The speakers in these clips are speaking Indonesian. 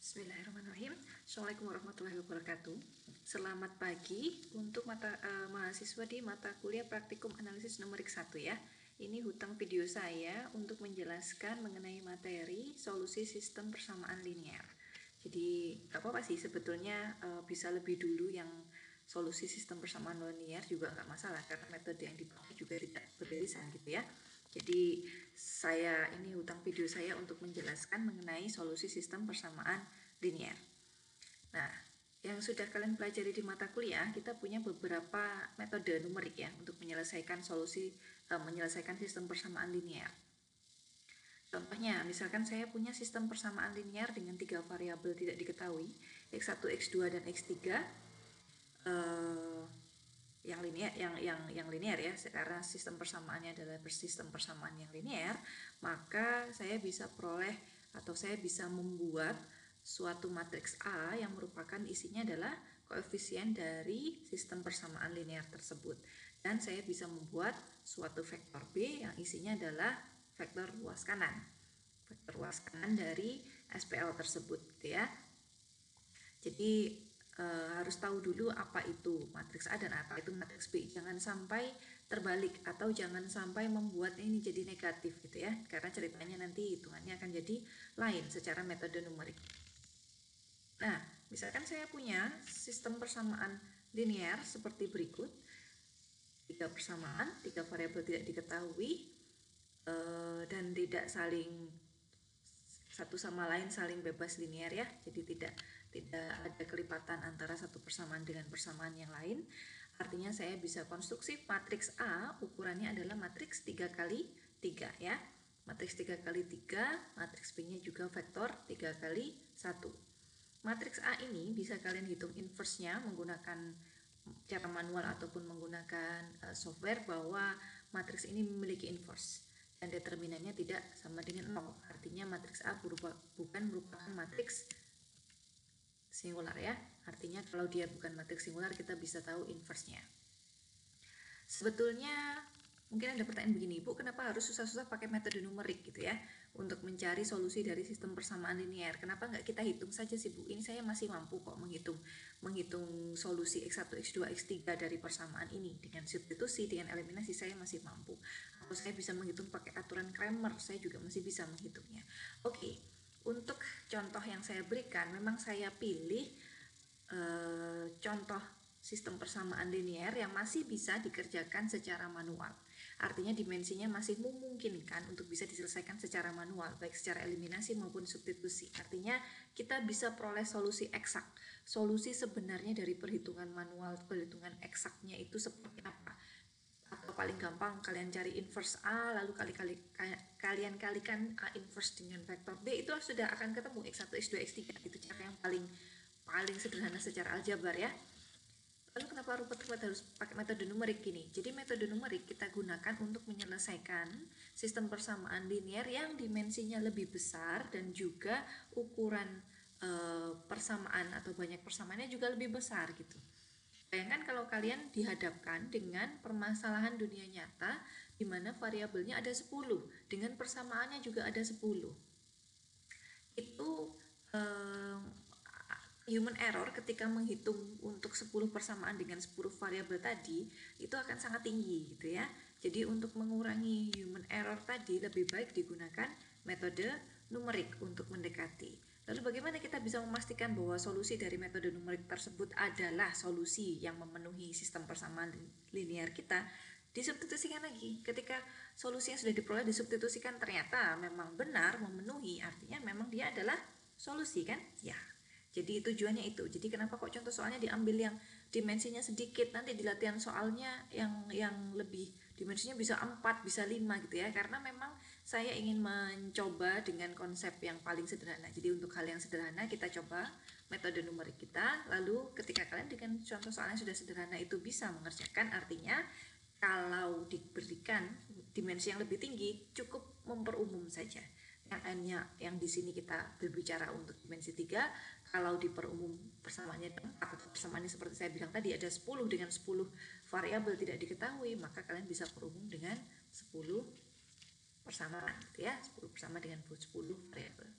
Bismillahirrahmanirrahim. Assalamualaikum warahmatullahi wabarakatuh. Selamat pagi untuk mahasiswa di mata kuliah praktikum analisis numerik 1 ya. Ini hutang video saya untuk menjelaskan mengenai materi solusi sistem persamaan linear. Jadi apa sih sebetulnya bisa lebih dulu yang solusi sistem persamaan linear juga nggak masalah karena metode yang dipakai juga tidak berbeda gitu ya. Jadi ini hutang video saya untuk menjelaskan mengenai solusi sistem persamaan linear. Nah, yang sudah kalian pelajari di mata kuliah, kita punya beberapa metode numerik ya untuk menyelesaikan menyelesaikan sistem persamaan linear. Contohnya, misalkan saya punya sistem persamaan linear dengan 3 variabel tidak diketahui, x1, x2 dan x3. Yang linear ya, karena sistem persamaannya adalah sistem persamaan yang linear, maka saya bisa membuat suatu matriks A yang merupakan isinya adalah koefisien dari sistem persamaan linear tersebut, dan saya bisa membuat suatu vektor B yang isinya adalah vektor ruas kanan dari SPL tersebut gitu ya. Jadi harus tahu dulu apa itu matriks A dan apa itu matriks B. Jangan sampai terbalik atau jangan sampai membuat ini jadi negatif gitu ya, karena ceritanya nanti hitungannya akan jadi lain secara metode numerik. Nah, misalkan saya punya sistem persamaan linear seperti berikut. 3 persamaan, 3 variabel tidak diketahui dan tidak saling satu sama lain saling bebas linear ya, jadi tidak ada kelipatan antara satu persamaan dengan persamaan yang lain. Artinya saya bisa konstruksi matriks A, ukurannya adalah matriks 3 kali 3 ya, matriks 3 kali 3, matriks B nya juga vektor 3 kali 1. Matriks A ini bisa kalian hitung inverse-nya menggunakan cara manual ataupun menggunakan software, bahwa matriks ini memiliki inverse dan determinannya tidak sama dengan 0. Artinya matriks A bukan merupakan matriks singular ya. Artinya kalau dia bukan matriks singular, kita bisa tahu inverse-nya. Sebetulnya mungkin ada pertanyaan begini, Bu, kenapa harus susah-susah pakai metode numerik gitu ya untuk mencari solusi dari sistem persamaan linear? Kenapa nggak kita hitung saja sih, Bu? Ini saya masih mampu kok menghitung solusi x1, x2, x3 dari persamaan ini dengan substitusi, dengan eliminasi saya masih mampu. Atau saya bisa menghitung pakai aturan Cramer, saya juga masih bisa menghitungnya. Oke, untuk contoh yang saya berikan, memang saya pilih contoh sistem persamaan linear yang masih bisa dikerjakan secara manual. Artinya dimensinya masih memungkinkan untuk bisa diselesaikan secara manual, baik secara eliminasi maupun substitusi. Artinya kita bisa peroleh solusi eksak. Solusi sebenarnya dari perhitungan manual, perhitungan eksaknya itu seperti apa? Atau paling gampang kalian cari inverse A, lalu kalian kalikan A inverse dengan vektor B, itu sudah akan ketemu x1, x2, x3. Itu cara yang paling sederhana secara aljabar ya. Lalu kenapa rumput-rumput harus pakai metode numerik gini? Jadi metode numerik kita gunakan untuk menyelesaikan sistem persamaan linear yang dimensinya lebih besar dan juga ukuran persamaan atau banyak persamaannya juga lebih besar gitu. Bayangkan kalau kalian dihadapkan dengan permasalahan dunia nyata di mana variabelnya ada 10 dengan persamaannya juga ada 10. Itu human error ketika menghitung untuk 10 persamaan dengan 10 variabel tadi itu akan sangat tinggi gitu ya. Jadi untuk mengurangi human error tadi lebih baik digunakan metode numerik untuk mendekati. Lalu bagaimana kita bisa memastikan bahwa solusi dari metode numerik tersebut adalah solusi yang memenuhi sistem persamaan linear kita? Disubstitusikan lagi. Ketika solusi yang sudah diperoleh disubstitusikan ternyata memang benar memenuhi, artinya memang dia adalah solusi kan? Ya. Jadi tujuannya itu. Jadi kenapa kok contoh soalnya diambil yang dimensinya sedikit, nanti di latihan soalnya yang lebih dimensinya bisa 4, bisa 5 gitu ya. Karena memang saya ingin mencoba dengan konsep yang paling sederhana. Jadi untuk hal yang sederhana kita coba metode numerik kita. Lalu ketika kalian dengan contoh soalnya sudah sederhana itu bisa mengerjakan, artinya kalau diberikan dimensi yang lebih tinggi cukup memperumum saja. Yang di sini kita berbicara untuk dimensi 3, kalau diperumum persamaannya 4 atau persamaannya seperti saya bilang tadi ada 10 dengan 10 variabel tidak diketahui, maka kalian bisa perumum dengan 10 persamaan gitu ya, 10 persamaan dengan 10 variabel.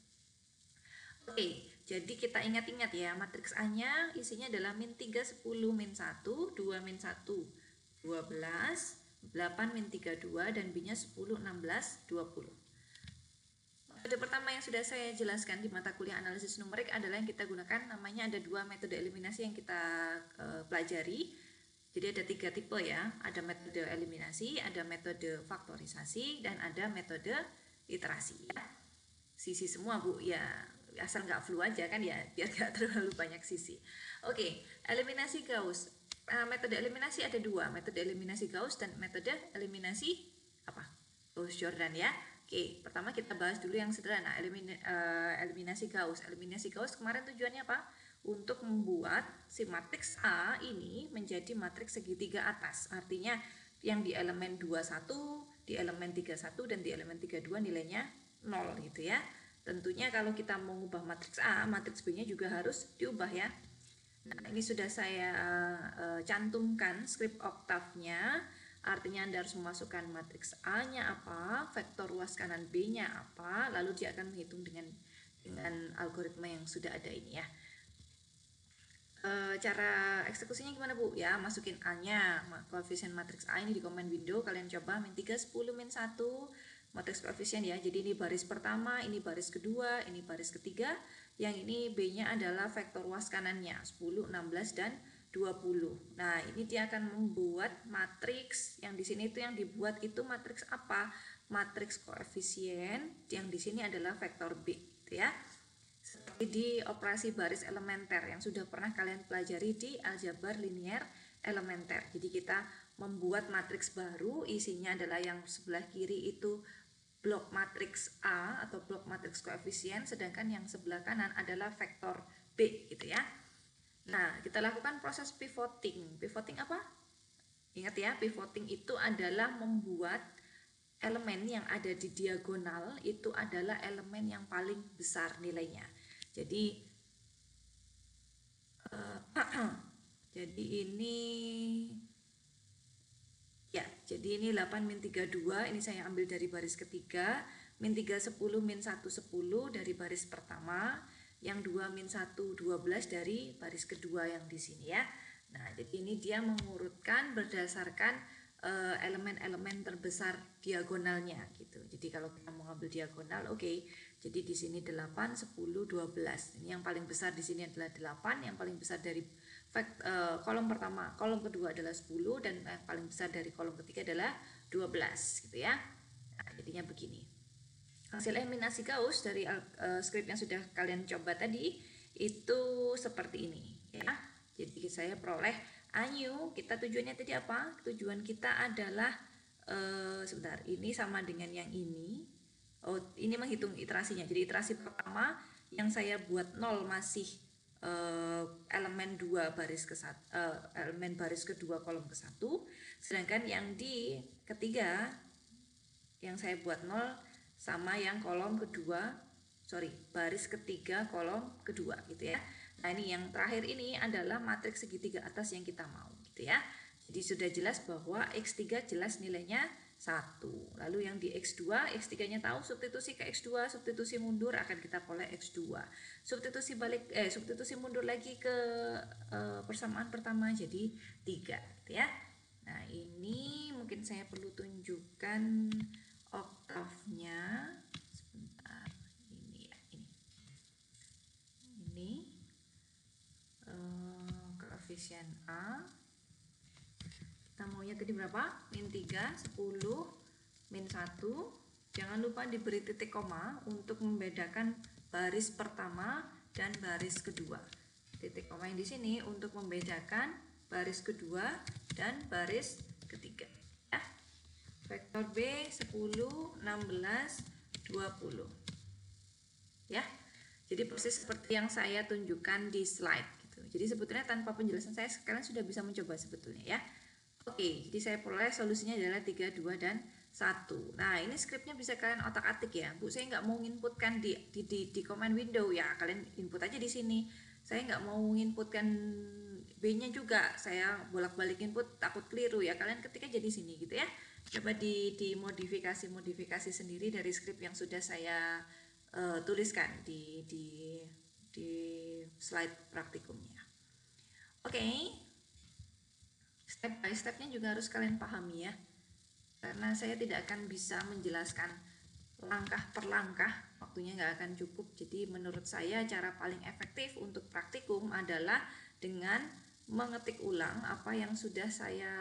Oke, jadi kita ingat-ingat ya, matriks A-nya isinya adalah min 3, 10, min 1, 2, min 1, 12, 8, min 3, 2, dan B-nya 10, 16, 20. Metode pertama yang sudah saya jelaskan di mata kuliah analisis numerik adalah yang kita gunakan, namanya ada dua metode eliminasi yang kita pelajari. Jadi ada tiga tipe ya, ada metode eliminasi, ada metode faktorisasi, dan ada metode iterasi ya. Sisi semua Bu, ya asal nggak flu aja kan ya, biar nggak terlalu banyak sisi. Oke, eliminasi Gauss. Metode eliminasi ada dua, metode eliminasi Gauss dan metode eliminasi apa? Gauss-Jordan ya. Oke, pertama kita bahas dulu yang sederhana, eliminasi Gauss. Eliminasi Gauss kemarin tujuannya apa? Untuk membuat si matriks A ini menjadi matriks segitiga atas. Artinya yang di elemen 21, di elemen 31, dan di elemen 32 nilainya 0 gitu ya. Tentunya kalau kita mau mengubah matriks A, matriks B-nya juga harus diubah ya. Nah, ini sudah saya cantumkan script oktavnya. Artinya Anda harus memasukkan matriks A-nya apa, vektor luas kanan B-nya apa, lalu dia akan menghitung dengan algoritma yang sudah ada ini ya. Cara eksekusinya gimana Bu? Ya, masukin A-nya, koefisien matriks A ini di comment window, kalian coba min 3, 10, min 1, matriks koefisien ya. Jadi ini baris pertama, ini baris kedua, ini baris ketiga. Yang ini B-nya adalah vektor luas kanannya, 10, 16, dan 20. Nah, ini dia akan membuat matriks yang di sini itu yang dibuat itu matriks apa? Matriks koefisien yang di sini adalah vektor B, gitu ya. Seperti di operasi baris elementer yang sudah pernah kalian pelajari di aljabar linier elementer. Jadi kita membuat matriks baru, isinya adalah yang sebelah kiri itu blok matriks A atau blok matriks koefisien, sedangkan yang sebelah kanan adalah vektor B gitu ya. Nah, kita lakukan proses pivoting. Pivoting apa? Ingat ya, pivoting itu adalah membuat elemen yang ada di diagonal itu adalah elemen yang paling besar nilainya. Jadi jadi ini ya, jadi ini 8 min 32, ini saya ambil dari baris ketiga, min 3 10 min 1 10 dari baris pertama, yang 2 min 1 12 dari baris kedua yang di sini ya. Nah, jadi ini dia mengurutkan berdasarkan elemen-elemen terbesar diagonalnya gitu. Jadi kalau kita mau ambil diagonal, oke. Jadi di sini 8, 10, 12. Ini yang paling besar di sini adalah 8, yang paling besar dari kolom pertama, kolom kedua adalah 10, dan yang paling besar dari kolom ketiga adalah 12 gitu ya. Nah, jadinya begini. Hasil eliminasi Gauss dari script yang sudah kalian coba tadi itu seperti ini ya. Jadi saya peroleh A-new, kita tujuannya tadi apa? Tujuan kita adalah sebentar, ini sama dengan yang ini. Oh, ini menghitung iterasinya. Jadi iterasi pertama yang saya buat 0 masih elemen 2 baris ke elemen baris kedua kolom ke 1, sedangkan yang di ketiga yang saya buat 0 sama yang kolom kedua, baris ketiga kolom kedua gitu ya. Nah, ini yang terakhir ini adalah matriks segitiga atas yang kita mau gitu ya. Jadi sudah jelas bahwa X3 jelas nilainya 1. Lalu yang di X2, X3-nya tahu, substitusi ke X2, substitusi mundur akan kita peroleh X2. Substitusi mundur lagi ke persamaan pertama jadi 3 gitu ya. Nah, ini mungkin saya perlu tunjukkan oktavnya. Sebentar, ini ya, ini koefisien A, kita maunya tadi berapa? Min 3, 10, min 1. Jangan lupa diberi titik koma untuk membedakan baris pertama dan baris kedua. Titik koma yang di sini untuk membedakan baris kedua dan baris ketiga ya. Vektor B 10, 16, 20 ya. Jadi persis seperti yang saya tunjukkan di slide gitu. Jadi sebetulnya tanpa penjelasan saya sekarang sudah bisa mencoba sebetulnya ya. Oke, jadi saya peroleh solusinya adalah 3, 2, dan 1. Nah, ini skripnya bisa kalian otak-atik ya. Bu, saya nggak mau inputkan di comment window ya. Kalian input aja di sini. Saya nggak mau inputkan B-nya juga. Saya bolak-balik input takut keliru ya. Kalian ketik aja di sini gitu ya. Coba dimodifikasi sendiri dari skrip yang sudah saya tuliskan di slide praktikumnya. Oke, step by stepnya juga harus kalian pahami ya, karena saya tidak akan bisa menjelaskan langkah per langkah, waktunya nggak akan cukup. Jadi menurut saya cara paling efektif untuk praktikum adalah dengan mengetik ulang apa yang sudah saya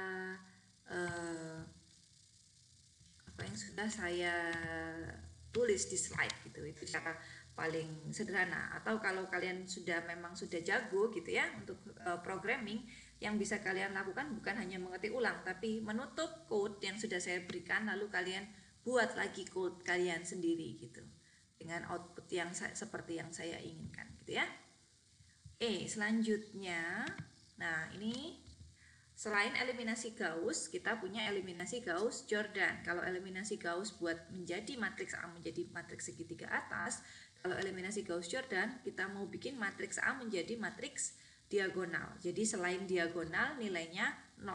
tulis di slide gitu. Itu cara paling sederhana. Atau kalau kalian memang sudah jago gitu ya untuk programming, yang bisa kalian lakukan bukan hanya mengetik ulang, tapi menutup code yang sudah saya berikan, lalu kalian buat lagi code kalian sendiri gitu, dengan output yang seperti yang saya inginkan gitu ya. Selanjutnya, nah ini selain eliminasi Gauss, kita punya eliminasi Gauss-Jordan. Kalau eliminasi Gauss buat menjadi matriks A menjadi matriks segitiga atas, kalau eliminasi Gauss-Jordan kita mau bikin matriks A menjadi matriks diagonal. Jadi selain diagonal nilainya 0.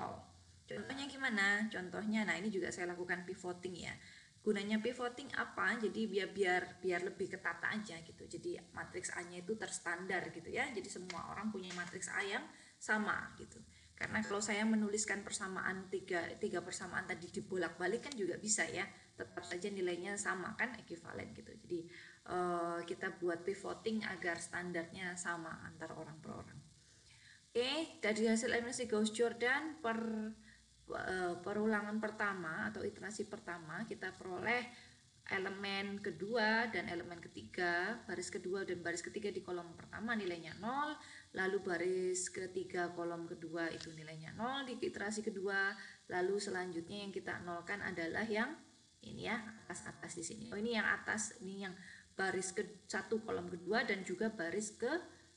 Contohnya gimana? Contohnya, nah ini juga saya lakukan pivoting ya. Gunanya pivoting apa? Jadi biar lebih ketata aja gitu. Jadi matriks A-nya itu terstandar gitu ya. Jadi semua orang punya matriks A yang sama gitu. Karena kalau saya menuliskan persamaan tiga persamaan tadi dibolak-balik kan juga bisa ya, tetap saja nilainya sama kan, ekuivalen gitu. Jadi kita buat pivoting agar standarnya sama antar orang per orang. Dari hasil eliminasi Gauss-Jordan perulangan pertama atau iterasi pertama kita peroleh elemen kedua dan elemen ketiga, baris kedua dan baris ketiga di kolom pertama nilainya 0, lalu baris ketiga kolom kedua itu nilainya 0 di iterasi kedua, lalu selanjutnya yang kita nolkan adalah yang ini ya, atas di sini. Ini yang atas, ini yang baris ke 1 kolom kedua dan juga baris ke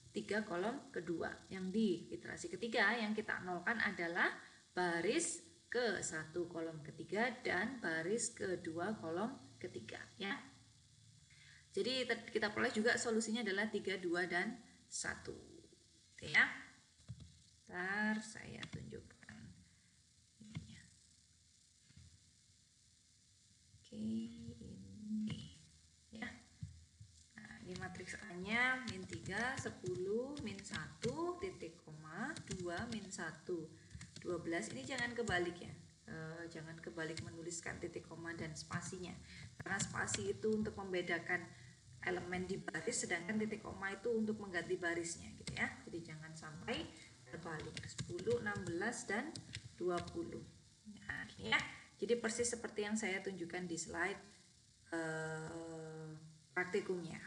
3 kolom kedua. Yang di iterasi ketiga yang kita nolkan adalah baris ke 1 kolom ketiga dan baris kedua kolom ketiga ya. Jadi kita peroleh juga solusinya adalah 3, 2 dan 1. Oke ya. Ntar saya tunjukkan ininya. Oke, ini ya. Nah, ini matriks A-nya min 3, 10, min 1, titik koma, 2, min 1, 12. Ini jangan kebalik ya. Jangan kebalik menuliskan titik koma dan spasinya, karena spasi itu untuk membedakan elemen di baris, sedangkan titik koma itu untuk mengganti barisnya gitu ya. Jadi jangan sampai terbalik. 10, 16 dan 20. Nah, ini ya. Jadi persis seperti yang saya tunjukkan di slide praktikumnya.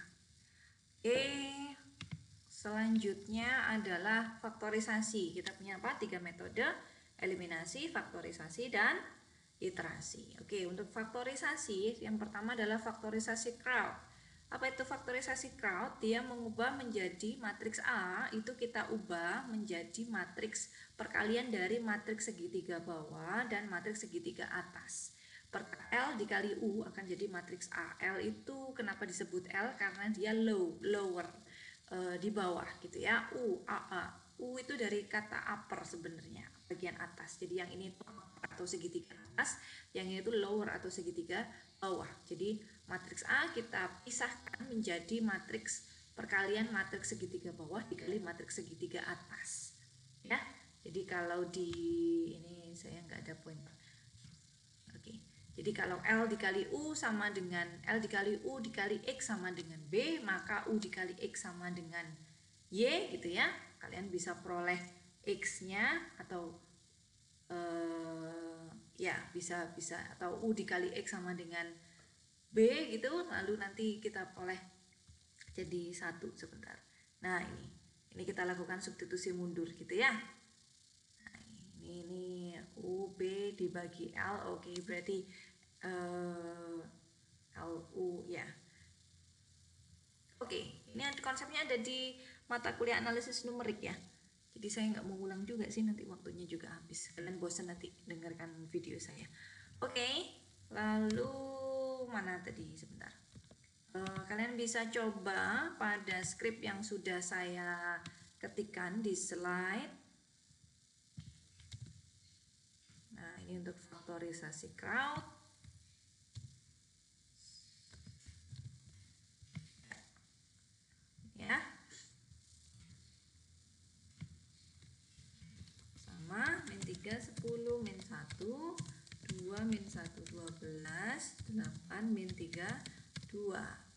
Selanjutnya adalah faktorisasi. Kita punya apa? 3 metode: eliminasi, faktorisasi, dan iterasi. Untuk faktorisasi, yang pertama adalah faktorisasi crowd. Apa itu faktorisasi crowd? Dia mengubah menjadi matriks A, itu kita ubah menjadi matriks perkalian dari matriks segitiga bawah dan matriks segitiga atas. L dikali U akan jadi matriks A. L itu kenapa disebut L? Karena dia lower, di bawah gitu ya. U itu dari kata upper sebenarnya, bagian atas. Jadi yang ini atau segitiga atas, yang ini itu lower atau segitiga bawah. Jadi matriks A kita pisahkan menjadi matriks perkalian matriks segitiga bawah dikali matriks segitiga atas ya. Jadi kalau di ini saya nggak ada pointer. Jadi kalau L dikali U sama dengan L dikali U dikali X sama dengan B, maka U dikali X sama dengan Y gitu ya. Kalian bisa peroleh X-nya atau bisa atau U dikali X sama dengan B gitu, lalu nanti kita peroleh jadi 1 sebentar. Nah, ini kita lakukan substitusi mundur gitu ya. Nah, ini UB dibagi L, berarti LU ya. Ini konsepnya ada di mata kuliah analisis numerik ya. Jadi saya nggak mau ulang juga sih, nanti waktunya juga habis. Kalian bosan nanti dengarkan video saya. Lalu mana tadi sebentar. Kalian bisa coba pada skrip yang sudah saya ketikkan di slide. Nah, ini untuk faktorisasi crowd.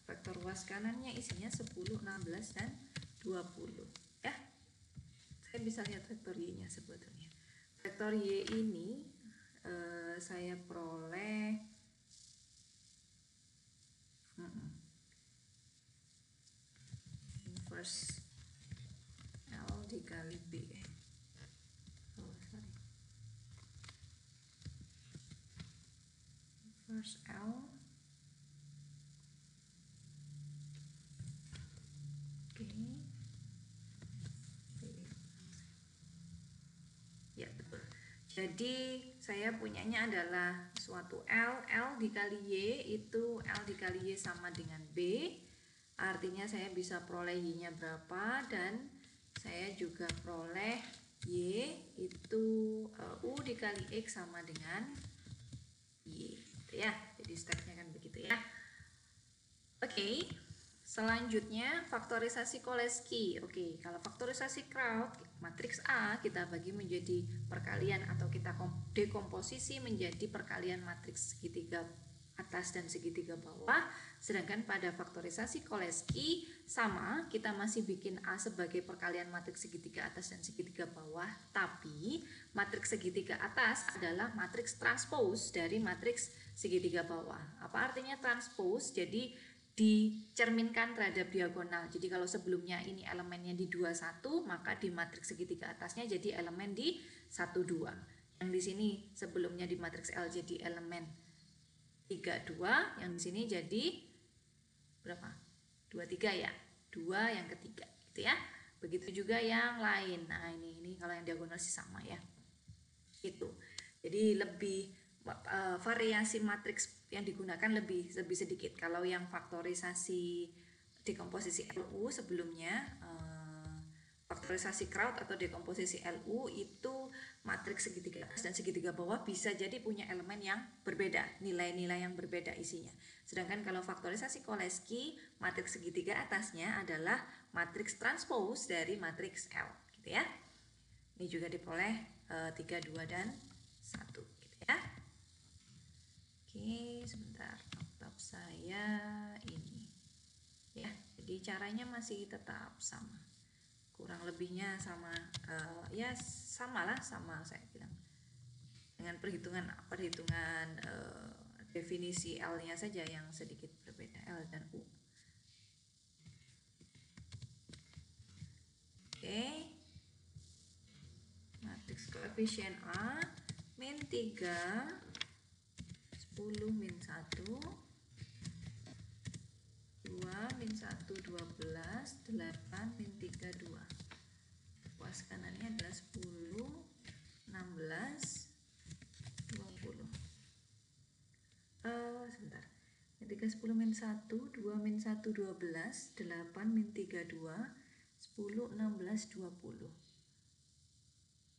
vektor ruas kanannya isinya 10, 16, dan 20 ya. Saya bisa lihat vektor Y nya sebetulnya. Vektor Y ini saya peroleh inverse L dikali B. Inverse L ya, betul. Jadi saya punyanya adalah suatu L dikali Y, itu L dikali Y sama dengan B. Artinya saya bisa peroleh Y-nya berapa, dan saya juga peroleh Y itu U dikali X sama dengan Y, gitu ya. Jadi stepnya kan begitu ya. Oke. Selanjutnya faktorisasi Cholesky. Oke, kalau faktorisasi Kraut, matriks A kita bagi menjadi perkalian atau kita dekomposisi menjadi perkalian matriks segitiga atas dan segitiga bawah. Sedangkan pada faktorisasi Cholesky sama, kita masih bikin A sebagai perkalian matriks segitiga atas dan segitiga bawah, tapi matriks segitiga atas adalah matriks transpose dari matriks segitiga bawah. Apa artinya transpose? Jadi dicerminkan terhadap diagonal. Jadi kalau sebelumnya ini elemennya di 21, maka di matriks segitiga atasnya jadi elemen di 12. Yang di sini sebelumnya di matriks L jadi elemen 32, yang di sini jadi berapa? 23 ya. 2 yang ketiga gitu ya. Begitu juga yang lain. Nah, ini kalau yang diagonal sih sama ya. Itu. Jadi lebih variasi matriks yang digunakan lebih sedikit. Kalau yang faktorisasi dekomposisi LU sebelumnya, faktorisasi Kraut atau dekomposisi LU itu matriks segitiga atas dan segitiga bawah bisa jadi punya elemen yang berbeda, nilai-nilai yang berbeda isinya. Sedangkan kalau faktorisasi Cholesky, matriks segitiga atasnya adalah matriks transpose dari matriks L, gitu ya. Ini juga diperoleh 3, 2, dan 1, gitu ya. Oke, sebentar, laptop saya ini ya. Jadi caranya masih tetap sama, kurang lebihnya sama, ya samalah, sama saya bilang, dengan perhitungan definisi L-nya saja yang sedikit berbeda, L dan U. Oke, matriks koefisien A min 3, 10 min 1, 2 min 1, 12, 8 min 3, 2. Ruas kanannya adalah 10, 16, 20. Sebentar. 3, 10 min 1, 2 min 1, 12, 8 min 3, 2, 10, 16, 20.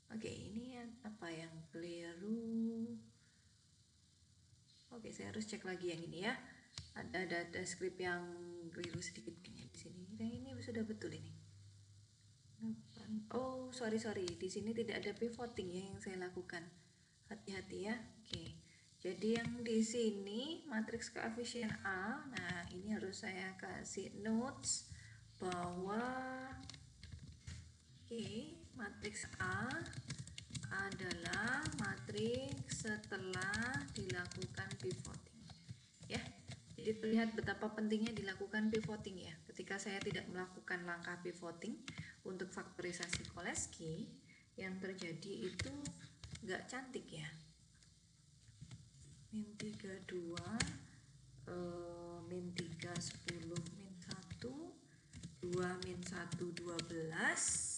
Oke, ini apa yang keliru? Oke, saya harus cek lagi yang ini ya. Ada script yang keliru sedikit kayaknya di sini. Yang ini sudah betul ini. Oh, sorry. Di sini tidak ada pivoting ya yang saya lakukan. Hati-hati ya. Oke. Jadi yang di sini matriks koefisien A. Nah, ini harus saya kasih notes bahwa matriks A adalah matriks setelah dilakukan pivoting ya. Jadi terlihat betapa pentingnya dilakukan pivoting ya. Ketika saya tidak melakukan langkah pivoting untuk faktorisasi Cholesky, yang terjadi itu nggak cantik ya. Min 3, 2, min 3, 10, min 1, 2 min 1, 12.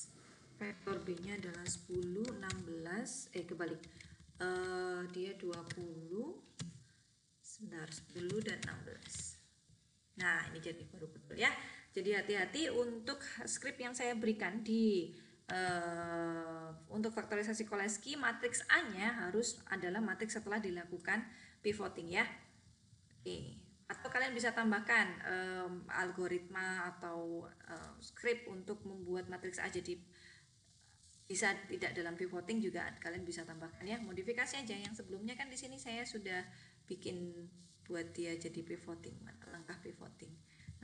Vektor B-nya adalah 10, 16, kebalik. Dia 20, sebentar, 10 dan 16. Nah, ini jadi baru betul ya. Jadi hati-hati untuk script yang saya berikan di untuk faktorisasi Cholesky, matriks A-nya adalah matriks setelah dilakukan pivoting ya. Oke. Atau kalian bisa tambahkan algoritma atau script untuk membuat matriks A jadi bisa tidak dalam pivoting juga kalian bisa tambahkan ya, modifikasi aja. Yang sebelumnya kan di sini saya sudah bikin buat dia jadi pivoting, langkah pivoting.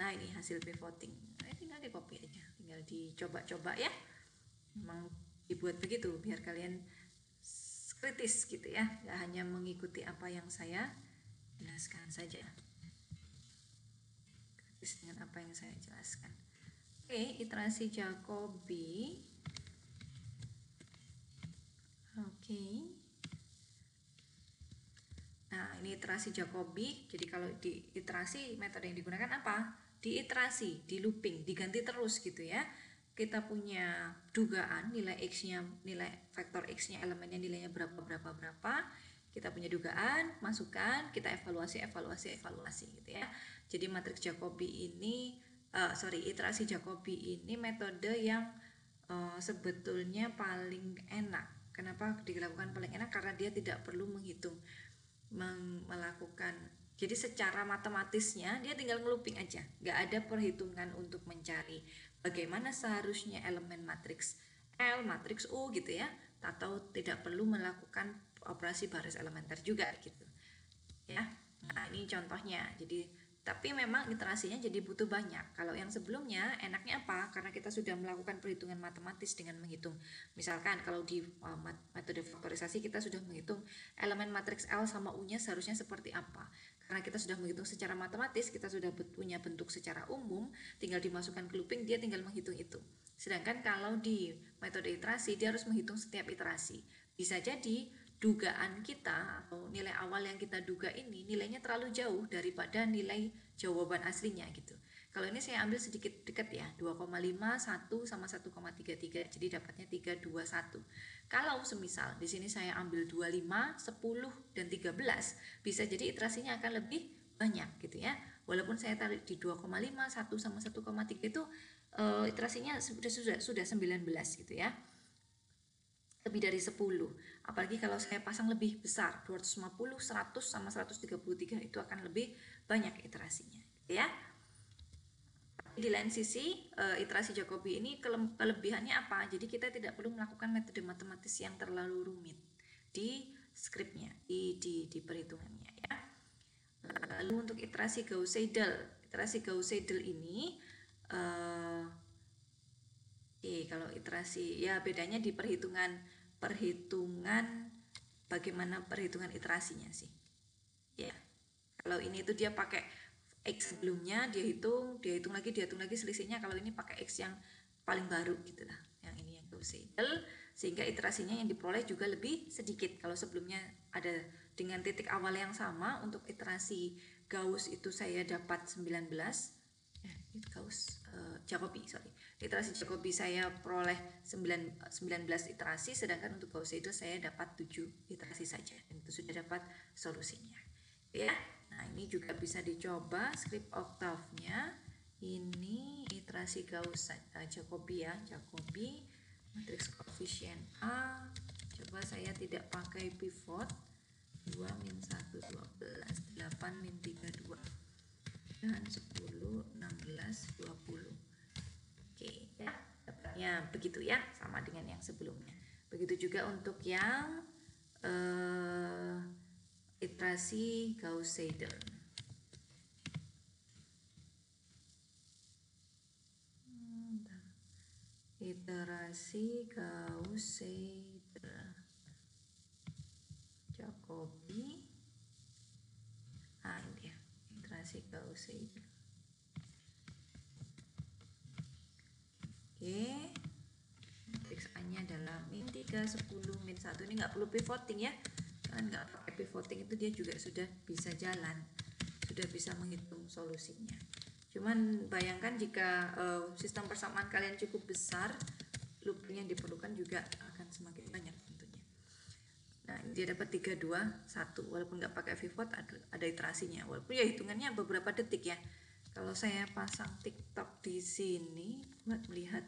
Nah, ini hasil pivoting. Nah, tinggal di copy aja, tinggal dicoba-coba ya. Memang dibuat begitu biar kalian kritis gitu ya, nggak hanya mengikuti apa yang saya jelaskan saja, kritis dengan apa yang saya jelaskan. Oke, iterasi Jacobi. Oke. Nah, ini iterasi Jacobi. Jadi kalau di iterasi metode yang digunakan apa? Di iterasi, di looping, diganti terus gitu ya. Kita punya dugaan nilai X-nya, nilai vektor X-nya elemennya nilainya berapa. Kita punya dugaan, masukkan, kita evaluasi gitu ya. Jadi matriks Jacobi ini iterasi Jacobi ini metode yang sebetulnya paling enak. Kenapa dilakukan paling enak? Karena dia tidak perlu melakukan, jadi secara matematisnya dia tinggal ngelooping aja, nggak ada perhitungan untuk mencari bagaimana seharusnya elemen matriks L, matriks U gitu ya, atau tidak perlu melakukan operasi baris elementer juga gitu ya. Nah, ini contohnya. Jadi tapi memang iterasinya jadi butuh banyak. Kalau yang sebelumnya enaknya apa? Karena kita sudah melakukan perhitungan matematis dengan menghitung. Misalkan kalau di metode faktorisasi kita sudah menghitung elemen matriks L sama U-nya seharusnya seperti apa. Karena kita sudah menghitung secara matematis, kita sudah punya bentuk secara umum, tinggal dimasukkan ke looping, dia tinggal menghitung itu. Sedangkan kalau di metode iterasi, dia harus menghitung setiap iterasi. Bisa jadi dugaan kita atau nilai awal yang kita duga ini nilainya terlalu jauh daripada nilai jawaban aslinya gitu. Kalau ini saya ambil sedikit dekat ya, 2,5, 1 sama 1,33, jadi dapatnya 321. Kalau semisal di sini saya ambil 25, 10 dan 13, bisa jadi iterasinya akan lebih banyak gitu ya. Walaupun saya tarik di 2,5, 1 sama 1,3 itu iterasinya sudah 19 gitu ya. Lebih dari 10, apalagi kalau saya pasang lebih besar 250, 100 sama 133 itu akan lebih banyak iterasinya gitu ya. Di lain sisi iterasi Jacobi ini kelebihannya apa? Jadi kita tidak perlu melakukan metode matematis yang terlalu rumit di skripnya, di perhitungannya ya. Lalu untuk iterasi Gauss-Seidel ini kalau iterasi ya bedanya di perhitungan bagaimana perhitungan iterasinya sih ya. Kalau ini itu dia pakai X sebelumnya, dia hitung lagi selisihnya. Kalau ini pakai X yang paling baru gitu lah, yang ini yang Gauss-Seidel, sehingga iterasinya yang diperoleh juga lebih sedikit. Kalau sebelumnya ada dengan titik awal yang sama, untuk iterasi Gauss itu saya dapat 19, iterasi Jacobi saya peroleh 19 iterasi, sedangkan untuk Gauss-Seidel saya dapat 7 iterasi saja, dan itu sudah dapat solusinya ya. Nah, ini juga bisa dicoba script octave-nya. Ini iterasi Gauss-Jacobi ya, Jacobi matriks koefisien A. Coba saya tidak pakai pivot. 2 min 1 12, 8 min 3 2 dan 10 16 20. Oke ya, dapatnya begitu ya, sama dengan yang sebelumnya. Begitu juga untuk yang iterasi Gauss-Seidel. Iterasi Gauss-Seidel Jacobi. Ini dia iterasi Gauss-Seidel. Oke, matriks A-nya adalah min 3, 10, min 1. Ini nggak perlu pivoting ya, kan nggak pakai pivoting itu dia juga sudah bisa jalan, sudah bisa menghitung solusinya. Cuman bayangkan jika sistem persamaan kalian cukup besar, looping yang diperlukan juga akan semakin banyak tentunya. Nah, dia dapat 3, 2, 1, walaupun nggak pakai pivot ada iterasinya, walaupun ya hitungannya beberapa detik ya. Kalau saya pasang TikTok di sini buat melihat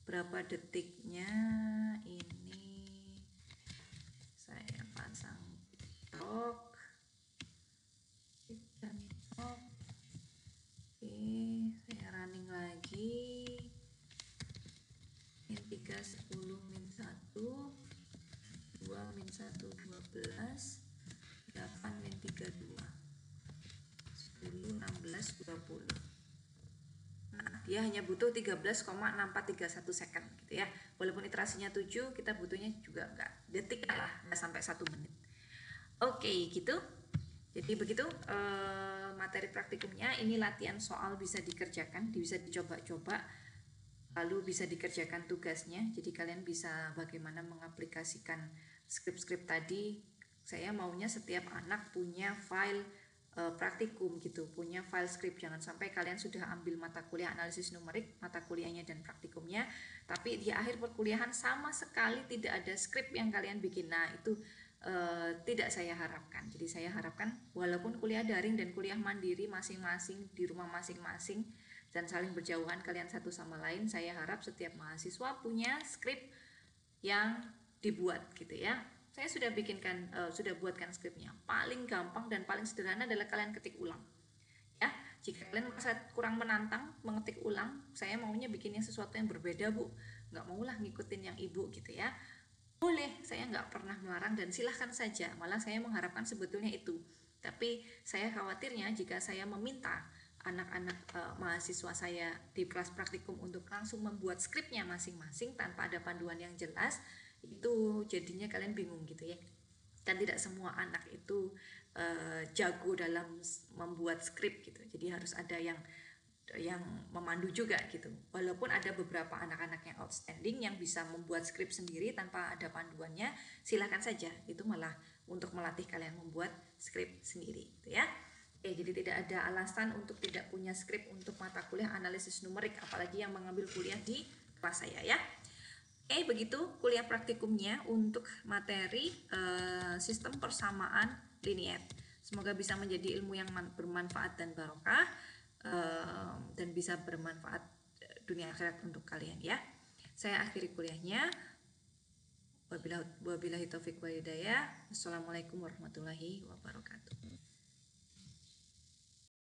berapa detiknya, ini saya pasang TikTok. Oke, saya running lagi. Min 3 10 min 1 2 min 1 12 8 min 3 2 10 16 20. dia hanya butuh 13,6431 second gitu ya. Walaupun iterasinya 7, kita butuhnya juga enggak detik lah, enggak sampai 1 menit. Oke, gitu. Jadi begitu materi praktikumnya. Ini latihan soal bisa dikerjakan, bisa dicoba-coba, lalu bisa dikerjakan tugasnya. Jadi kalian bisa bagaimana mengaplikasikan skrip-skrip tadi. Saya maunya setiap anak punya file praktikum gitu, punya file skrip. Jangan sampai kalian sudah ambil mata kuliah analisis numerik, mata kuliahnya dan praktikumnya, tapi di akhir perkuliahan sama sekali tidak ada skrip yang kalian bikin. Nah, itu tidak saya harapkan. Jadi saya harapkan walaupun kuliah daring dan kuliah mandiri masing-masing di rumah masing-masing dan saling berjauhan kalian satu sama lain, saya harap setiap mahasiswa punya skrip yang dibuat gitu ya. Saya sudah bikinkan, sudah buatkan skripnya. Paling gampang dan paling sederhana adalah kalian ketik ulang. Ya, jika kalian merasa kurang menantang mengetik ulang, saya maunya bikinnya sesuatu yang berbeda, Bu. Nggak maulah ngikutin yang Ibu gitu ya. Boleh, saya nggak pernah melarang dan silahkan saja. Malah saya mengharapkan sebetulnya itu. Tapi saya khawatirnya jika saya meminta anak-anak mahasiswa saya di kelas praktikum untuk langsung membuat skripnya masing-masing tanpa ada panduan yang jelas, itu jadinya kalian bingung gitu ya. Dan tidak semua anak itu jago dalam membuat skrip gitu. Jadi harus ada yang memandu juga gitu. Walaupun ada beberapa anak-anak yang outstanding yang bisa membuat skrip sendiri tanpa ada panduannya, silakan saja. Itu malah untuk melatih kalian membuat skrip sendiri gitu ya. Oke, jadi tidak ada alasan untuk tidak punya skrip untuk mata kuliah analisis numerik, apalagi yang mengambil kuliah di kelas saya ya. Oke, begitu kuliah praktikumnya untuk materi sistem persamaan linier. Semoga bisa menjadi ilmu yang bermanfaat dan barokah, dan bisa bermanfaat dunia akhirat untuk kalian ya. Saya akhiri kuliahnya. Wabillahi taufik wal hidayah. Wassalamualaikum warahmatullahi wabarakatuh.